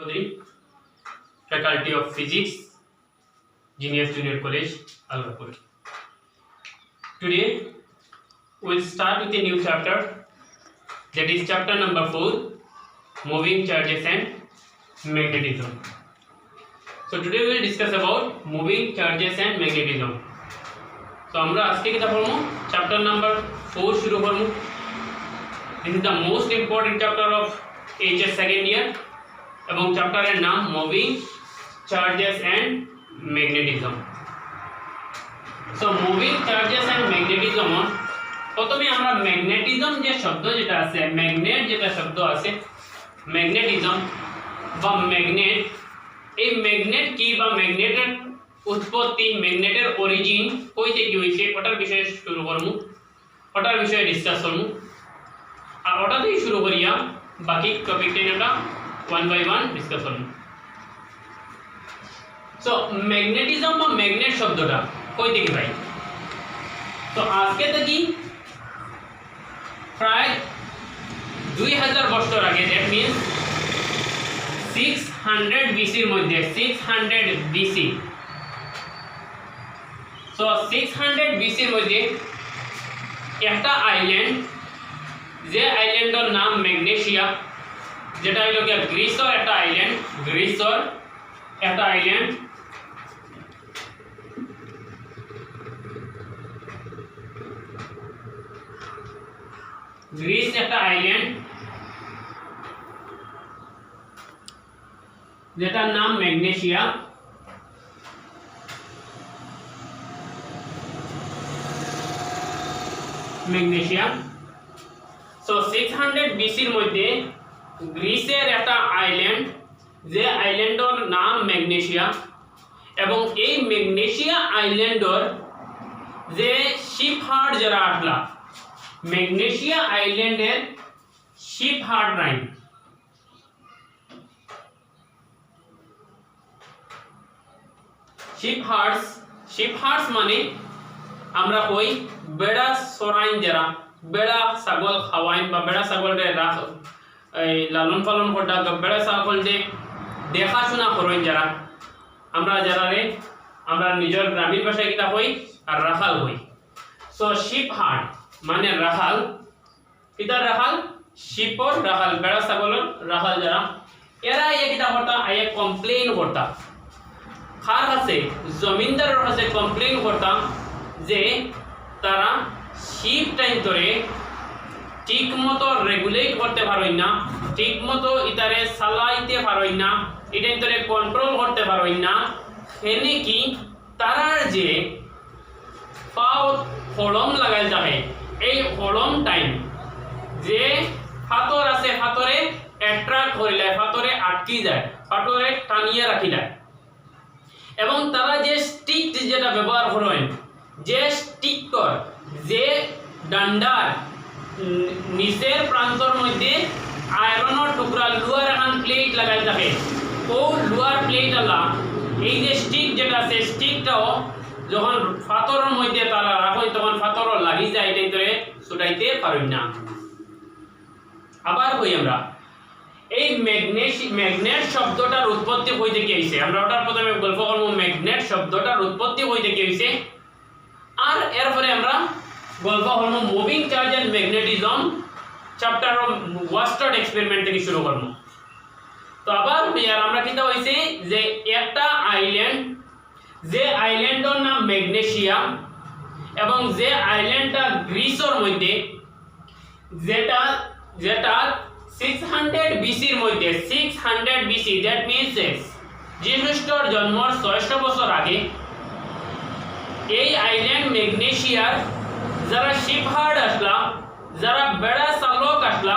Chaudhary, Faculty of Physics, Genius Junior College, Algapur. Today, we'll start with a new chapter, that is chapter number 4, Moving Charges and Magnetism. So today we'll discuss about moving charges and magnetism. So আমরা আজকে কিতা পড়ব chapter number 4 শুরু করব. This is the most important chapter of HS second year এবং চ্যাপ্টারের নাম moving charges and magnetism. So moving charges and magnetism, প্রথমে আমরা ম্যাগনেটিজম যে শব্দ যেটা আছে, ম্যাগনেট যেটা শব্দ আছে, ম্যাগনেটিজম বা ম্যাগনেট, এই ম্যাগনেট কি বা ম্যাগনেটের উৎপত্তি, ম্যাগনেটের অরিজিন কই থেকে হইছে ওটার বিষয়ে শুরু করব, ওটার বিষয়ে ডিসকাস করব. আর ওটা থেকে শুরু করিয়া বাকি টপিকটা আমরা one by one ডিসকাস করব. সো ম্যাগনেটিজম বা ম্যাগনেট শব্দটা কই থেকে পাই? তো আজকে থেকে প্রায় 2000 বছর আগে, দ্যাট মিন্স 600 বিসির মধ্যে, 600 বিসি, সো 600 বিসির মধ্যে একটা আইল্যান্ড, যে আইল্যান্ডের নাম ম্যাগনেসিয়া, যেটা হলো কি গ্রিসর একটা আইল্যান্ড, গ্রিসর একটা আইল্যান্ড, গ্রিস একটা আইল্যান্ড যেটার নাম ম্যাগনেসিয়া. ম্যাগনেসিয়া সো 600 বিসির মধ্যে গ্রিসের একটা আইল্যান্ড, যে আইল্যান্ডের নাম ম্যাগনেসিয়া, এবং এই ম্যাগনেসিয়া আইল্যান্ডের যে শিপ হার্ট যারা আসলা, ম্যাগনেসিয়া আইল্যান্ডের shepherd line, shepherds মানে আমরা কই বেড়া সরাইন, যারা বেড়া ছাগল খাওয়াইন বা বেড়া ছাগলরে রাখ লালন পালন করতে, বেড়া ছাগলরে দেখাশোনা করেন যারা, আমরা যারারে আমরা নিজের গ্রামীণ ভাষায় কিতা হই আর রাখাল হই. সো শিপ হার্ট মানে রাখাল, কিতার রাখাল, শিপর রাখাল, বেড়া ছাগলের রাখাল যারা, এরা ইয়ে কিতা করতা, আইয়া কমপ্লেইন করতা কার কাছে, জমিনদারের কাছে কমপ্লেইন করতা যে তারা শিপ টাইম ধরে ঠিক মতো রেগুলেট করতে পারেন না, ঠিক মতো ইতারে চালাইতে পারেন না, এটা ধরে কন্ট্রোল করতে পারেন না. এনে কি তারার যে পাও হলম লাগাই যায়, এই হলম টাইম যে ফাতর আছে, ফাতরে অ্যাট্রাক্ট করিলে ফাতরে আটকি যায়, ফাতরে টানিয়ে রাখি যায়. এবং তারা যে স্টিক যেটা ব্যবহার করেন, যে স্টিকর, যে ডান্ডার নিচের প্রান্তর মধ্যে আয়রনের টুকরা লোহার এখন প্লেট লাগাই থাকে, ও লোহার প্লেট আলা এই যে স্টিক যেটা আছে, স্টিকটাও যখন ফাতরের মধ্যে তারা রাখেন তখন ফাতরও লাগি যায়, এটাই ধরে ছুটাইতে পারেন না. আবার কই আমরা এই ম্যাগনেট শব্দটার উৎপত্তি হই থেকে হইছে, আমরা ওটার প্রথমে গল্প করব ম্যাগনেট শব্দটার উৎপত্তি হই থেকে হইছে, আর এরপরে আমরা গল্প করব moving charge and magnetism chapter of ওয়াস্টার্ড এক্সপেরিমেন্ট থেকে শুরু করব. তো আবার আমরা কিতা হইছে যে একটা আইল্যান্ড, যে আইল্যান্ডের নাম ম্যাগনেসিয়া এবং যে আইল্যান্ডটা গ্রিসের মধ্যে, যেটা 600 বিসির মধ্যে, 600 বিসি, দ্যাট মিন্স যিশুখ্রিস্টর জন্মের 600 বছর আগে এই আইল্যান্ড ম্যাগনেসিয়ার যারা শিপ হার্ট আসলা, যারা বেড়া চালক আসলা,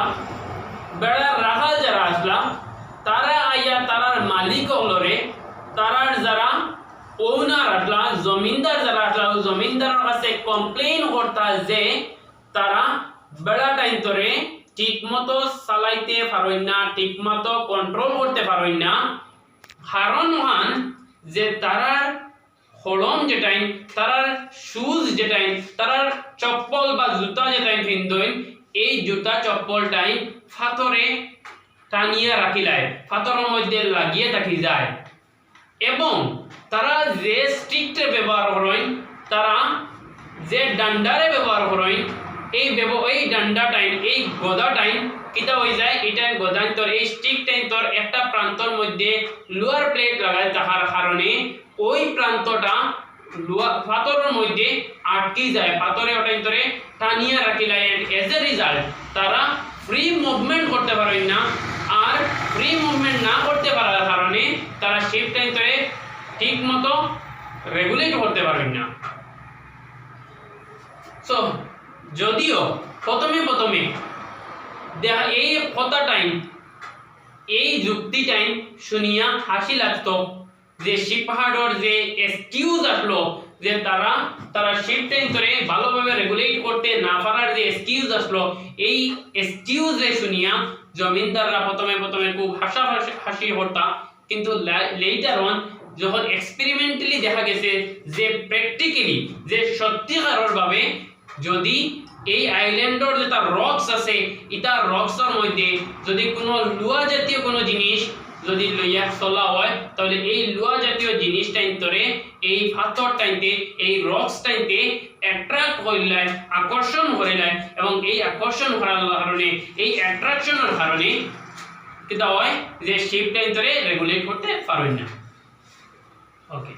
বেড়া রাখাল যারা আসলা, তারা আইয়া তারার মালিক হলরে, তারার যারা ওনার আসলা, জমিনদার যারা আসলা, জমিনদারের কাছে কমপ্লেইন করতা যে তারা বেড়া টাইম ধরে ঠিক মতো চালাইতে পারেন না, ঠিক মতো কন্ট্রোল করতে পারেন না. কারণ ওয়ান যে তারার হলম যেটাই, তারার শুজ যেটাই, তারার চপ্পল বা জুতা যেটাই পিনদইন, এই জুতা চপ্পলটাই ফাতরে টানিয়া রাখিলায় পাথরের মধ্যে লাগিয়ে থাকি যায় এবং তারা যে স্টিকটে ব্যবহার করেন তারা যে ডান্ডারে ব্যবহার করেন এই ডান্ডা টাইম এই গদা টাইম কিটা হয়ে যায় এটা গদান্তর এই স্টিক টাইমতর একটা প্রান্তর মধ্যে লোয়ার প্লেট লাগায় থাকার কারণে ওই প্রান্তটা পাথরের মধ্যে আটকে যায় পাথরে ওটান্তরে টানিয়া রাখিলা এজ এ রেজাল্ট তারা ফ্রি মুভমেন্ট করতে পারেন না আর ফ্রি মুভমেন্ট না করতে পারার কারণে তারা শিপ টাইমতরে ঠিক মতো রেগুলেট করতে পারেন না। সো যদিও প্রথমে দেখা এই কথা টাইম এই যুক্তি টাইম শুনিয়া হাসি লাগতো যে শিপহার্ডর যে এক্সকিউজ আসলো যে তারা শিপ টাইম ধরে ভালোভাবে রেগুলেট করতে না পারার যে এক্সকিউজ আসলো এই এক্সকিউজে শুনিয়া জমিনদাররা প্রথমে খুব হাসি হতা কিন্তু লেটার অন যখন এক্সপেরিমেন্টালি দেখা গেছে যে প্র্যাকটিক্যালি যে সত্যিকারের ভাবে যদি এই আইল্যান্ডর যে তার রক্স আছে এটা রক্সের মধ্যে যদি কোনো লুয়া জাতীয় কোনো জিনিস যদি লইয়া চলা হয় তাহলে এই লুয়া জাতীয় জিনিসটাই ধরে এই পাথর টাইতে এই রক্স টাইতে অ্যাট্রাক্ট হইলে আকর্ষণ করিলে এবং এই আকর্ষণ করার কারণে এই অ্যাট্রাকশনের কারণে কিটা হয় যে শিপ টাইম ধরে রেগুলেট করতে পারবেন না। ওকে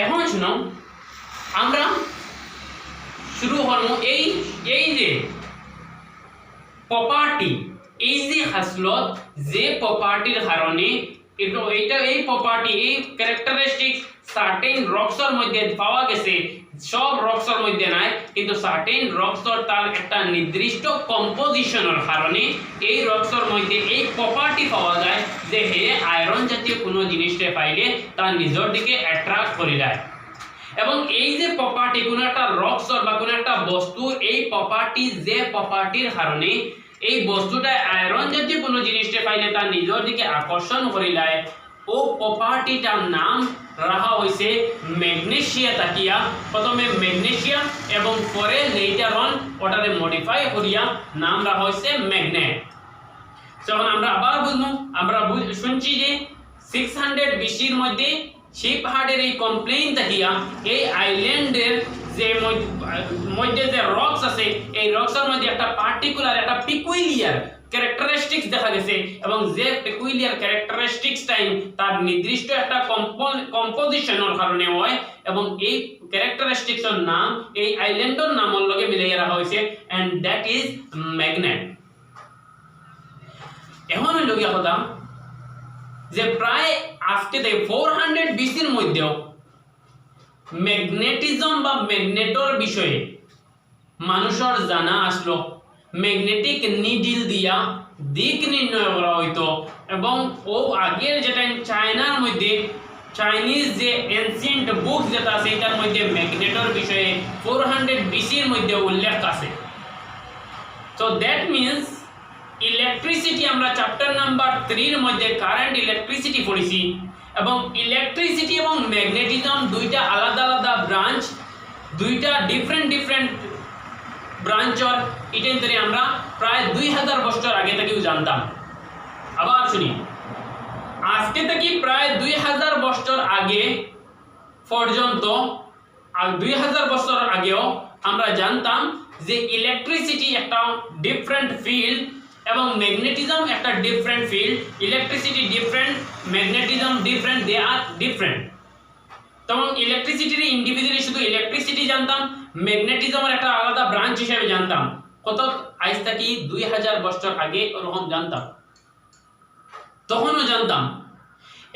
এখন শুনো আমরা শুরু হলো এই যে প্রপার্টি এই যে হাসলত যে প্রপার্টির কারণে এই প্রপার্টি এই ক্যারেক্টারিস্টিক্স সার্টেন রক্সের মধ্যে পাওয়া গেছে সব রক্সের মধ্যে নাই কিন্তু সার্টেন রক্সের তার একটা নির্দিষ্ট কম্পোজিশনের কারণে এই রক্সের মধ্যে এই প্রপার্টি পাওয়া যায় যে হে আয়রন জাতীয় কোনো জিনিসটা পাইলে তার নিজের দিকে অ্যাট্রাক্ট করে দেয় এবং এই যে প্রপার্টি কোনো একটা রক্সর বা কোনো একটা বস্তুর এই প্রপার্টি যে প্রপার্টির কারণে এই বস্তুটা আয়রন জাতীয় কোনো জিনিসটা পাইলে তার নিজের দিকে আকর্ষণ করিলায় ও প্রপার্টিটার নাম রাখা হয়েছে ম্যাগনেসিয়া তাকিয়া প্রথমে ম্যাগনেসিয়া এবং পরে লেটার অন ওটারে মডিফাই করিয়া নাম রাখা হয়েছে ম্যাগনেট। যখন আমরা আবার বুঝবো আমরা শুনছি যে 600 বিসির মধ্যে শিপহার্ডের এই কমপ্লেইন তাকিয়া এই আইল্যান্ডের যে মধ্যে যে রক্স আছে এই রক্সের মধ্যে একটা পার্টিকুলার একটা পিকুইলিয়ার ক্যারেক্টারিস্টিক্স দেখা গেছে এবং যে পিকুইলিয়ার ক্যারেক্টারিস্টিক্স টাইম তার নির্দিষ্ট একটা কম্পোজিশনের কারণে হয় এবং এই ক্যারেক্টারিস্টিক্সের নাম এই আইল্যান্ডের নামের লগে মিলাইয়া রাখা হয়েছে এন্ড দ্যাট ইজ ম্যাগনেট। এখন লগিয়া কথা যে প্রায় আজকে থেকে 400 বিসির মধ্যেও ম্যাগনেটিজম বা ম্যাগনেটর বিষয়ে মানুষের জানা আসলো ম্যাগনেটিক নিডল দিয়া দিক নির্ণয় করা হইতো এবং ও আগের যেটা চায়নার মধ্যে চাইনিজ যে এনসিয়েন্ট বুক যেটা আছে এটার মধ্যে ম্যাগনেটর বিষয়ে 400 বিসির মধ্যে উল্লেখ আছে। তো দ্যাট মিন্স ইলেকট্রিসিটি আমরা চ্যাপ্টার নাম্বার 3 এর মধ্যে কারেন্ট ইলেকট্রিসিটি পড়েছি এবং ইলেকট্রিসিটি এবং ম্যাগনেটিজম দুইটা আলাদা আলাদা ব্রাঞ্চ দুইটা ডিফারেন্ট ব্রাঞ্চর এটাই ধরে আমরা প্রায় 2000 বছর আগে থেকেও জানতাম। আবার শুনি আজকে থেকে প্রায় 2000 বছর আগে পর্যন্ত 2000 বছর আগেও আমরা জানতাম যে ইলেকট্রিসিটি একটা ডিফারেন্ট ফিল্ড এবং ম্যাগনেটিজম একটা different field. Electricity different, magnetism different, they are different. তখন ইলেকট্রিসিটির ইন্ডিভিজুয়ালি শুধু ইলেকট্রিসিটি জানতাম, ম্যাগনেটিজমের একটা আলাদা ব্রাঞ্চ হিসেবে জানতাম। কত আজ থেকে 2000 বছর আগে ওরকম জানতাম, তখনও জানতাম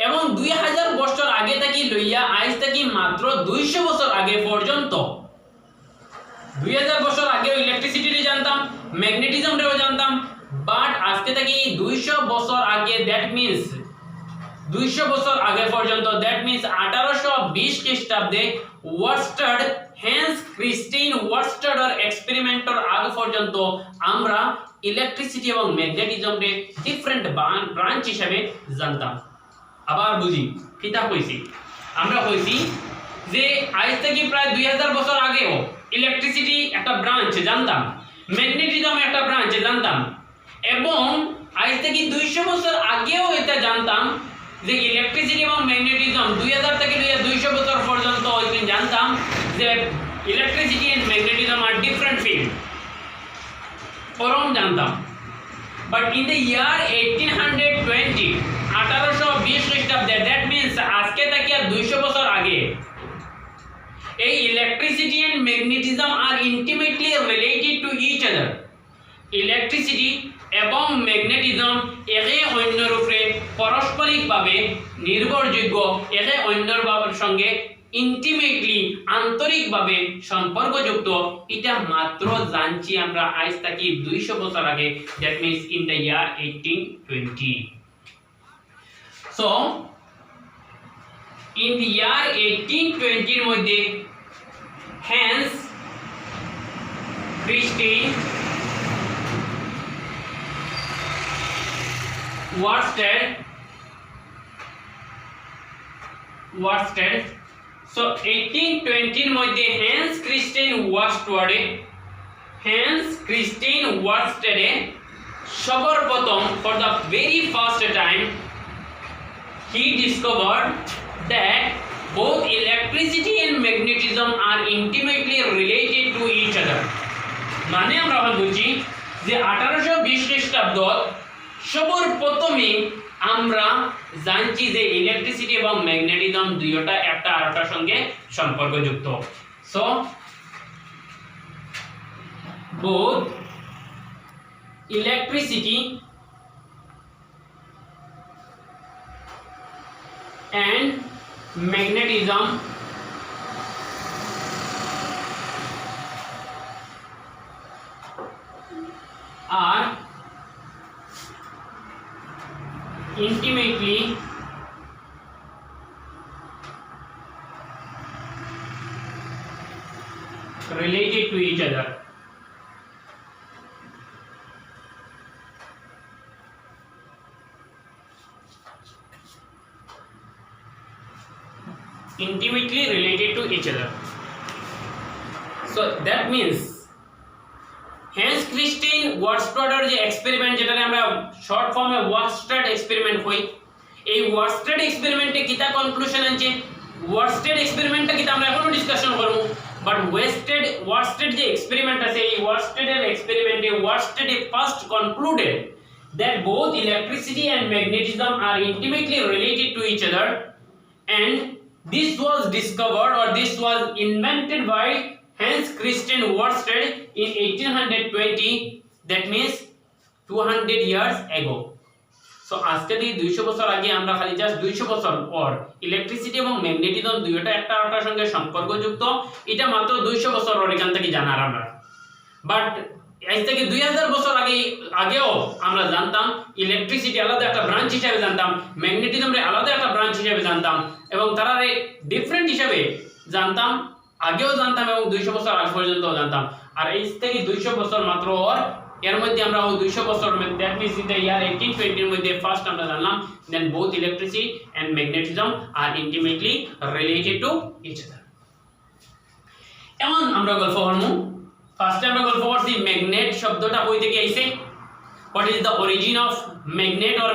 এবং 2000 বছর আগে থেকে লইয়া আজ থেকে মাত্র 200 বছর আগে পর্যন্ত 2000 বছর আগেও ইলেকট্রিসিটি জানতাম, ম্যাগনেটিজমটাও জানতাম, বাট আজকে থেকে 200 বছর আগে দ্যাট মিন্স 200 বছর আগে পর্যন্ত দ্যাট মিন্স 1820 খ্রিস্টাব্দে ওয়ার্স্টাড হেন্স ক্রিস্টিন ওয়ার্স্টাডের এক্সপেরিমেন্টের আগ পর্যন্ত আমরা ইলেকট্রিসিটি এবং ম্যাগনেটিজমকে ডিফারেন্ট ব্রাঞ্চ হিসেবে জানতাম। আবার বুঝি কিতা কইছি আমরা কইছি যে আজ থেকে প্রায় 2000 বছর আগেও ইলেকট্রিসিটি একটা ব্রাঞ্চ জানতাম, ম্যাগনেটিজম একটা ব্রাঞ্চ জানতাম এবং আজ থেকে 200 বছর আগেও এটা জানতাম যে ইলেকট্রিসিটি এবং ম্যাগনেটিজম 2000 থেকে 200 বছর পর্যন্ত ওইদিন জানতাম যে electricity and magnetism are different field ওরকম জানতাম বাট ইন দ্য ইয়ার 1820 1820 খ্রিস্টাব্দে দ্যাট মিন্স আজকে থেকে 200 বছর আগে এই electricity and magnetism are intimately related to each other electricity এবং ম্যাগনেটিজম একে অন্যের উপরে পারস্পরিকভাবে নির্ভরযোগ্য একে অন্যের সঙ্গে ইন্টিমেটলি আন্তরিকভাবে সম্পর্কযুক্ত এটা মাত্র জানছি আমরা আজ থেকে 200 বছর আগে that means in the year 1820 so in the year 1820 এর মধ্যে হ্যান্স ক্রিস্টিন ওয়ার্স্টেড so 1820 এর মধ্যে হ্যান্স ক্রিস্টিন ওয়ার্স্টেডে সর্বপ্রথম for the very first time he discovered that both electricity and magnetism are intimately related to each other মানে আমরা বলছি যে 1820 খ্রিস্টাব্দ সর্বপ্রথমে আমরা জানছি যে ইলেকট্রিসিটি এবং ম্যাগনেটিজম দুইটা একটা আরেকটার সঙ্গে সম্পর্কযুক্ত so both electricity and magnetism are intimately related to each other intimately related to each other so that means Hans Christian ওয়ার্স্টেডের যে এক্সপেরিমেন্ট যেটাকে আমরা শর্ট ফর্মে ওয়ার্স্টেড এক্সপেরিমেন্ট কই এই ওয়ার্স্টেড এক্সপেরিমেন্টে কিতা কনক্লুশন আছে ওয়ার্স্টেড এক্সপেরিমেন্টটা কিতা আমরা এখনো ডিসকাশন করব বাট ওয়ার্স্টেড যে এক্সপেরিমেন্ট আছে এই ওয়ার্স্টেডের এক্সপেরিমেন্টে ওয়ার্স্টেডে first concluded that both electricity and magnetism are intimately related to each other and this was discovered or this was invented by Hans Christian Ørsted in 1820 that means 200 years ago so আজকে থেকে 200 বছর আগে আমরা খালি just 200 বছর পর electricity এবং magnetism দুইটা একটা আরেকটার সঙ্গে সম্পর্কযুক্ত এটা মাত্র 200 বছর পর এখান থেকে জানার আমরা বাট আজ থেকে 2000 বছর আগেও আমরা জানতাম ইলেকট্রিসিটি আলাদা একটা ব্রাঞ্চ হিসেবে জানতাম ম্যাগনেটিজম রে আলাদা একটা ব্রাঞ্চ হিসেবে জানতাম এবং তারা ডিফারেন্ট হিসেবে জানতাম আগেও জানতাম এবং 200 বছর আগ পর্যন্ত জানতাম আর এই থেকে 200 বছর মাত্র এর মধ্যে আমরা 200 বছর that means in the year 1820 এর মধ্যে ফার্স্ট আমরা জানলাম then both electricity and magnetism are intimately related to each other এখন আমরা গল্প করব ফার্স্টে আমরা গল্প করছি ম্যাগনেট শব্দটা কই থেকে আইছে what is the origin of magnet or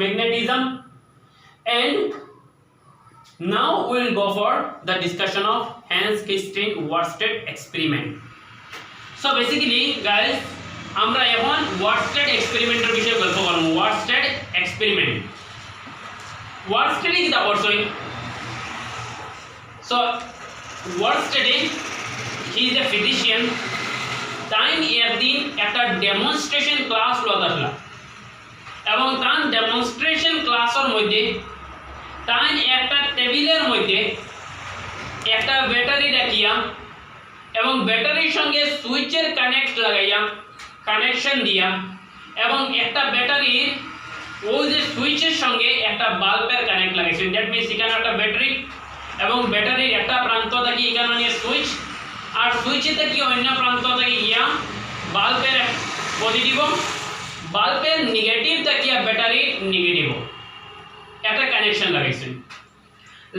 magnetism and now we will go for the discussion of Hans Christian Ørsted experiment so basically guys আমরা এখন Ørsted experiment এর বিষয়ে গল্প করব Ørsted experiment Ørsted কি তা করছই so Ørsted he is a physician তাই একদিন একটা ডেমনস্ট্রেশন ক্লাস লগাতলা এবং তার ডেমনস্ট্রেশন ক্লাসের মধ্যে তাই একটা টেবিলের মধ্যে একটা ব্যাটারি রাখিয়া এবং ব্যাটারির সঙ্গে সুইচের কানেকশন দিয়া এবং একটা ব্যাটারির ওই যে সুইচের সঙ্গে একটা বাল্বের কানেক্ট লাগাইছেন দ্যাট মিন্স এখানে একটা ব্যাটারি এবং ব্যাটারির একটা প্রান্ত থেকে এখানে নিয়ে সুইচ আর সুইচে থেকে অন্য প্রান্ত থেকে গিয়া বাল্বের পজিটিভ বাল্বের নেগেটিভ থেকে ব্যাটারির নেগেটিভ একটা কানেকশন লাগাইছেন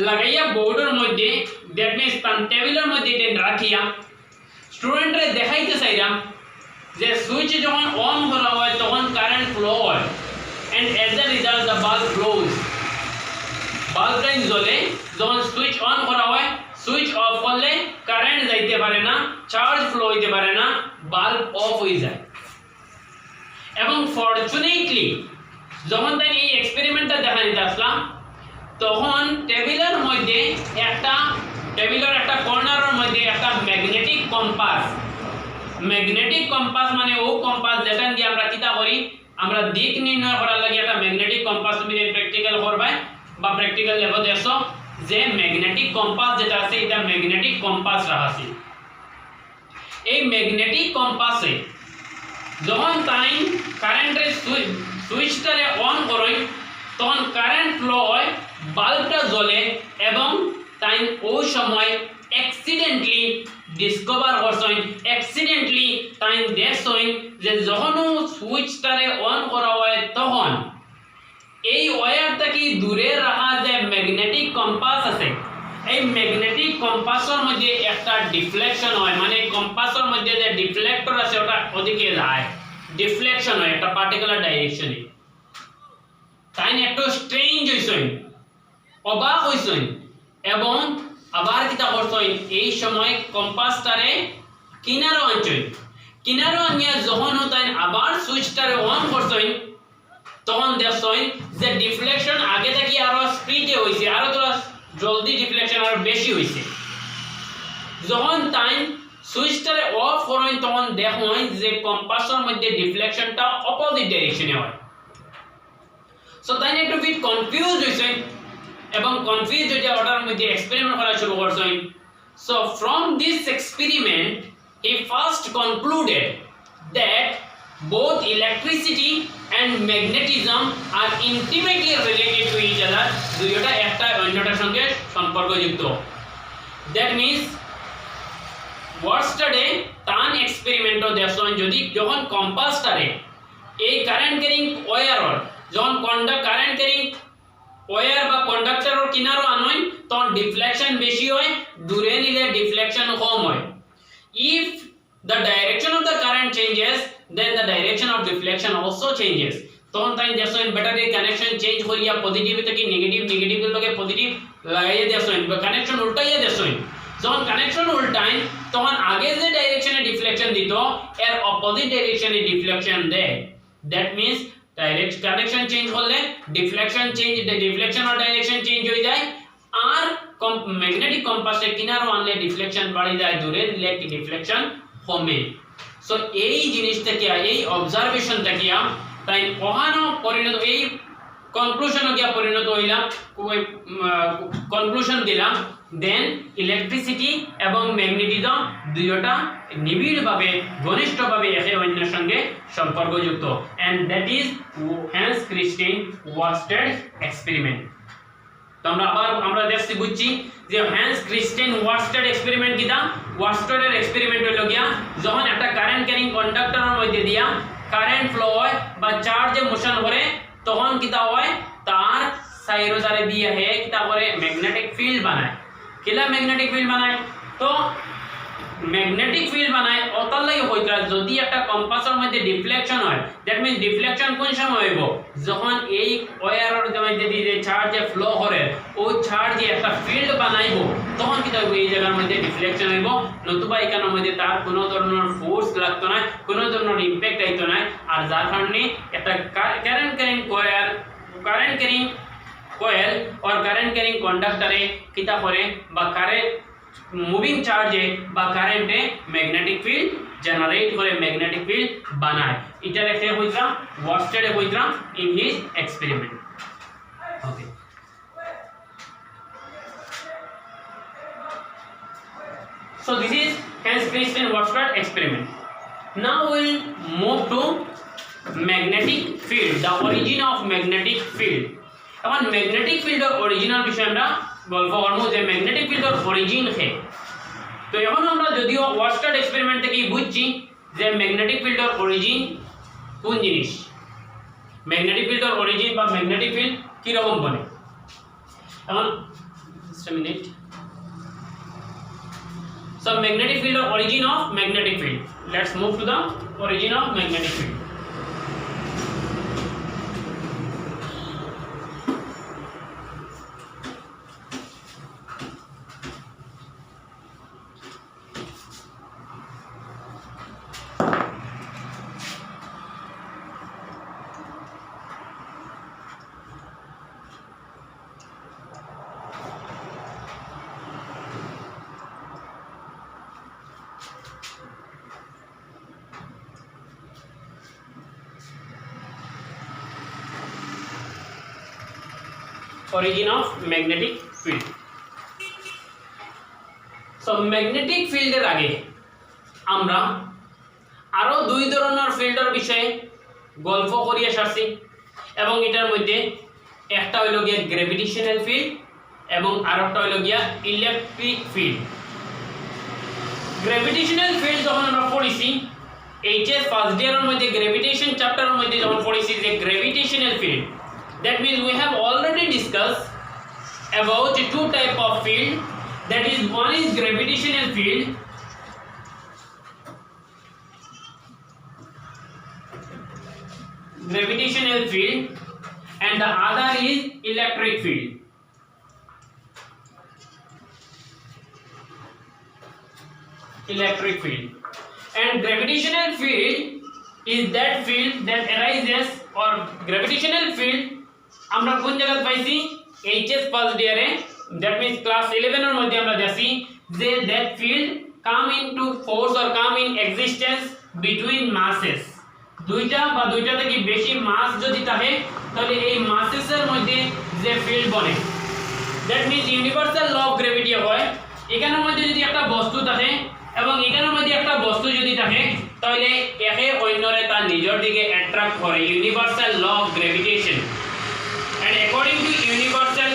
লাগাইয়া বোর্ডের মধ্যে দ্যাট মিন্স তার টেবিলের মধ্যে এটা রাখিয়া স্টুডেন্টরে দেখাইতে চাইলাম যে সুইচ যখন অন করা হয় তখন কারেন্ট ফ্লো হয় and as a result the bulb glows বাল্বটা জ্বলে যখন সুইচ অন করা হয় সুইচ অফ করলে কারেন্ট যাইতে পারে না চার্জ ফ্লো হইতে পারে না বাল্ব অফ হয়ে যায় এবং ফরচুনেটলি যখন তাই এই এক্সপেরিমেন্টটা দেখা নিতে আসলাম তখন টেবিলের একটা কর্নারের মধ্যে একটা ম্যাগনেটিক কম্পাস মানে ও কম্পাস যেটা দিয়ে আমরা কিতা করি আমরা দিক নির্ণয় করার লাগে একটা ম্যাগনেটিক কম্পাস তুমি প্র্যাকটিক্যাল করবে বা প্র্যাকটিক্যাল লেভেল দেখো যে ম্যাগনেটিক কম্পাস যেটা আছে এটা ম্যাগনেটিক কম্পাস রাখছি এই ম্যাগনেটিক কম্পাসে যখন তাই কারেন্টের সুইচটারে অন করেন তখন কারেন্ট ফ্লো হয় বাল্বটা জ্বলে এবং তাই ওই সময় অ্যাক্সিডেন্টলি ডিসকভার করছেন অ্যাক্সিডেন্টলি তাই দেখছেন যে যখন সুইচটারে অন করা হয় তখন এই ওয়্যারটা কি দূরে রাখা যে ম্যাগনেটিক কম্পাস আছে এই ম্যাগনেটিক কম্পাসের মধ্যে একটা ডিফ্লেকশন হয় মানে কম্পাসের মধ্যে যে ডিফ্লেক্টর আছে ওটা ওদিকে যায় ডিফ্লেকশন হয় একটা পার্টিকুলার ডাইরেকশনে তাই একটু স্ট্রেঞ্জ হইছেন অবাক হইছেন এবং আবার কিতা করছেন এই সময় কম্পাসটারে কিনারো আনিয়া যখন তাই আবার সুইচটারে অন করছেন তখন দেখছেন যে ডিফ্লেকশন আগে থেকে আরো স্পিডে হইছে আরো তো জলদি ডিফ্লেকশন আরো বেশি হইছে যখন তাই সুইচটারে অফ করেন তখন দেখেন যে কম্পাসের মধ্যে ডিফ্লেকশনটা অপোজিট ডাইরেকশনে হয় সো তাই একটু বিট কনফিউজ হইছেন এবং কনফিউজ হয়ে ওটার মধ্যে এক্সপেরিমেন্ট করা শুরু করছেন so from this experiment he first concluded that both electricity and magnetism are intimately related to each other দুইটা একটা অন্যটার সঙ্গে সম্পর্কযুক্ত that means ওয়ার্স্টাডে তান এক্সপেরিমেন্টও দেখছেন যদি যখন কম্পাসটারে এই কারেন্ট ক্যারিং ওয়্যারর যখন কারেন্ট ক্যারিং ওয়্যার বা কন্ডাক্টরের কিনারো আনয় তখন ডিফ্লেকশন বেশি হয় দূরে নিলে ডিফ্লেকশন কম হয় if the direction of the current changes then the direction of deflection also changes তখন তাই দেখছেন ব্যাটারি কানেকশন চেঞ্জ করিয়া পজিটিভ থেকে নেগেটিভ এর লগে পজিটিভ লাগাইয়া দেখছেন কানেকশন উল্টাইয়া দেখছেন যখন কানেকশন উল্টাই তখন আগে যে ডাইরেকশনে ডিফ্লেকশন দিত এর অপোজিট ডাইরেকশনে ডিফ্লেকশন দেয় that means direct connection change হলে ডিফ্লেকশন আর ডাইরেকশন চেঞ্জ হয়ে যায় আর ম্যাগনেটিক কম্পাসের কিনারো আনলে ডিফ্লেকশন বাড়ি যায় দূরে নিলে ডিফ্লেকশন কমে সো এই জিনিস থেকে এই অবজারভেশন থেকে তাই ওখানো পরিণত এই কনক্লুশনে গিয়া পরিণত হইলাম কনক্লুশন দিলাম দেন ইলেকট্রিসিটি এবং ম্যাগনেটিজম দুইটা নিবিড়ভাবে ঘনিষ্ঠভাবে একে অন্যের সঙ্গে সম্পর্কযুক্ত and that is Hans Christian Oersted experiment তো আমরা দেখছি বুঝছি যে হ্যান্স ক্রিস্টিয়ান ওয়ারস্টেড এক্সপেরিমেন্ট কিটা ওয়ারস্টেডের এক্সপেরিমেন্ট হলো গিয়া যখন একটা কারেন্ট ক্যারিং কন্ডাক্টরের মধ্যে দিয়া কারেন্ট ফ্লো হয় বা চার্জে মোশন করে তখন কিটা হয় তার সাইরোজারে দিয়ে হে কিটা করে ম্যাগনেটিক ফিল্ড বানায় কিলা ম্যাগনেটিক ফিল্ড বানায় তো ম্যাগনেটিক ফিল্ড বানায় ওটার লাগি হইতা যদি একটা কম্পাসের মধ্যে ডিফ্লেকশন হয় দ্যাট মিন্স ডিফ্লেকশন কোন সময় হইব যখন এই ওয়্যারের মধ্যে দিয়ে চার্জে ফ্লো করে ও চার্জে একটা ফিল্ড বানাইব তখন কি হইব এই জায়গার মধ্যে ডিফ্লেকশন হইব নতুবা এখানের মধ্যে তার কোনো ধরনের ফোর্স লাগতো না কোনো ধরনের ইমপ্যাক্ট আইতো না আর যার কারণে একটা কারেন্ট ক্যারিং কয়েল और কারেন্ট ক্যারিং কন্ডাক্টরে কিতা করে বা কারেন্ট মুভিং চার্জে বা কারেন্টে ম্যাগনেটিক ফিল্ড জেনারেট করে ম্যাগনেটিক ফিল্ড বানায় এটা রেখে হইতা ওয়ারস্টেডে হইতা in his experiment okay so this is Hans Christian Oersted experiment now we'll move to magnetic field the origin of magnetic field এখন ম্যাগনেটিক ফিল্ডের অরিজিনাল বিষয় আমরা গল্প করব যে ম্যাগনেটিক ফিল্ডের অরিজিন কি তো এখন আমরা যদিও ওয়ারস্টেড এক্সপেরিমেন্ট থেকে বুঝছি যে ম্যাগনেটিক ফিল্ডের অরিজিন কোন জিনিস ম্যাগনেটিক ফিল্ডের অরিজিন বা ম্যাগনেটিক ফিল্ড কি রকম বনে এখন just a minute so magnetic field or origin of magnetic field let's move to the origin of magnetic field. Origin of magnetic field. So magnetic field এর আগে আমরা আরো দুই ধরনের ফিল্ডের বিষয়ে গল্প করিয়ে সারছি এবং এটার মধ্যে একটা হইল গিয়া গ্র্যাভিটেশনাল ফিল্ড এবং আরেকটা হইল গিয়া ইলেকট্রিক ফিল্ড। গ্র্যাভিটেশনাল ফিল্ড যখন আমরা পড়েছি এইচএস ফার্স্ট ইয়ারের মধ্যে গ্র্যাভিটেশন চ্যাপ্টারের মধ্যে যখন পড়েছি যে gravitational field, that means we have already discussed about two type of field, that is one is gravitational field and the other is electric field. And gravitational field is that field that arises, or gravitational field আমরা কোন জায়গায় পাইছি HS first ইয়ারে, that means class 11 এর মধ্যে আমরা দেখি যে that field come into force or come in existence between masses. দুইটা বা দুইটা থেকে বেশি মাস যদি থাকে তাহলে এই মাসেসের মধ্যে যে ফিল্ড বনে, that means universal law of gravity হয়। এখানের মধ্যে যদি একটা বস্তু থাকে এবং এখানের মধ্যে একটা বস্তু যদি থাকে তাহলে একে অন্যরে তার নিজের দিকে অ্যাট্রাক্ট করে, universal law of gravitation. And according to universal